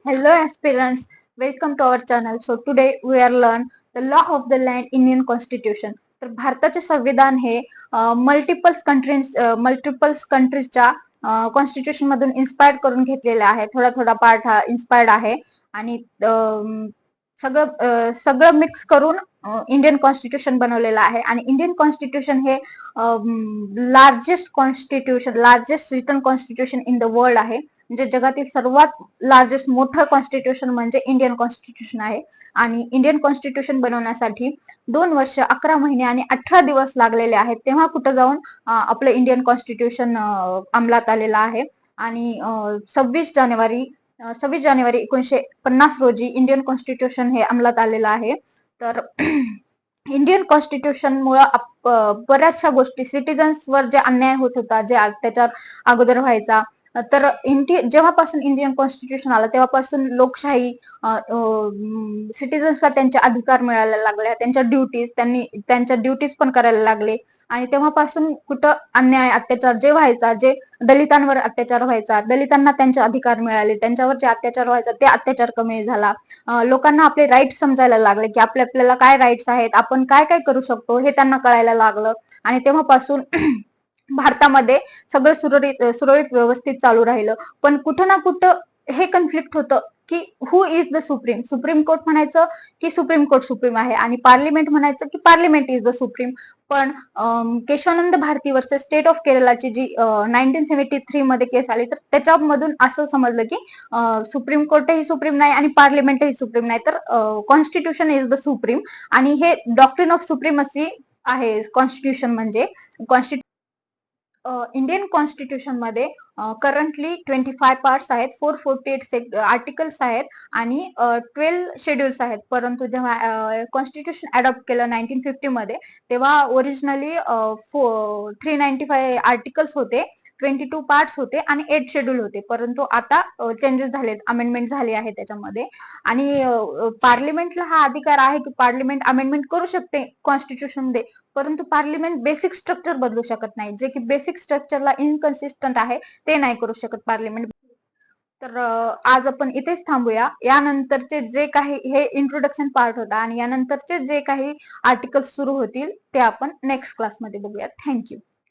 Hello aspirants, welcome to our channel. So today we are learn the law of the land Indian Constitution. तर भारताचे संविधान हे multiple कंट्रीजच्या constitution मधून inspired करून घेतलेले आहे. थोडा थोडा पार्ट हा इन्स्पायर्ड आहे आणि सगळं मिक्स करून इंडियन कॉन्स्टिट्यूशन बनवलेलं आहे. आणि इंडियन कॉन्स्टिट्यूशन हे largest written constitution in the world आहे. म्हणजे जगातील सर्वात लार्जेस्ट मोठं कॉन्स्टिट्यूशन म्हणजे इंडियन कॉन्स्टिट्यूशन आहे. आणि इंडियन कॉन्स्टिट्यूशन बनवण्यासाठी 2 वर्ष 11 महिने आणि 18 दिवस लागलेले आहेत. तेव्हा कुठं जाऊन आपलं इंडियन कॉन्स्टिट्यूशन अंमलात आलेलं आहे. आणि 26 जानेवारी 1950 रोजी इंडियन कॉन्स्टिट्यूशन हे अंमलात आलेलं आहे. तर इंडियन कॉन्स्टिट्यूशन मुळे बऱ्याचशा गोष्टी सिटिझन्सवर जे अन्याय होत होता, जे अत्याचार अगोदर व्हायचा, तर जेव्हापासून इंडियन कॉन्स्टिट्यूशन आलं तेव्हापासून लोकशाही, सिटिझन्सला त्यांचे अधिकार मिळायला लागले, त्यांच्या ड्युटीज पण करायला लागले. आणि तेव्हापासून कुठं अन्याय अत्याचार जे व्हायचा, जे दलितांवर अत्याचार व्हायचा, दलितांना त्यांचे अधिकार मिळाले, त्यांच्यावर जे अत्याचार व्हायचा ते अत्याचार कमी झाला. लोकांना आपले राईट समजायला लागले की आपल्याला काय राईट्स आहेत, आपण काय काय करू शकतो हे त्यांना कळायला लागलं. आणि तेव्हापासून भारतामध्ये सगळं सुरळीत व्यवस्थित चालू राहिलं. पण कुठं ना कुठं हे कन्फ्लिक्ट होतं की who is the supreme. Supreme court म्हणायचं की सुप्रीम कोर्ट सुप्रीम आहे आणि पार्लिमेंट म्हणायचं की पार्लिमेंट इज द सुप्रीम. पण Keshavananda Bharati versus state of केरलाची जी 1973 मध्ये केस आली, तर त्याच्यामधून असं समजलं की सुप्रीम कोर्टही सुप्रीम नाही आणि पार्लिमेंटही सुप्रीम नाही, तर कॉन्स्टिट्यूशन इज द सुप्रीम. आणि हे डॉक्ट्रिन ऑफ सुप्रीमसी आहे कॉन्स्टिट्यूशन म्हणजे. इंडियन कॉन्स्टिट्यूशन मध्ये करंटली 25 पार्ट्स आहेत, 448 आर्टिकल्स आहेत आणि 12 शेड्यूल्स आहेत. परंतु जेव्हा कॉन्स्टिट्यूशन अडॉप्ट केलं 1950 मध्ये, तेव्हा ओरिजिनली 395 आर्टिकल्स होते, 22 पार्ट्स होते आणि 8 शेड्यूल होते. परंतु आता चेंजेस झालेत, अमेंडमेंट झाली आहे त्याच्यामध्ये. आणि पार्लिमेंटला हा अधिकार आहे की पार्लिमेंट अमेंडमेंट करू शकते कॉन्स्टिट्यूशन मध्ये, परंतु पार्लिमेंट बेसिक स्ट्रक्चर बदलू शकत नाही. जे की बेसिक स्ट्रक्चरला इनकन्सिस्टंट आहे ते नाही करू शकत पार्लिमेंट. तर आज आपण इथेच थांबूया. यानंतरचे जे काही, हे इंट्रोडक्शन पार्ट होता आणि यानंतरचे जे काही आर्टिकल्स सुरू होतील ते आपण नेक्स्ट क्लासमध्ये बघूया. थँक्यू.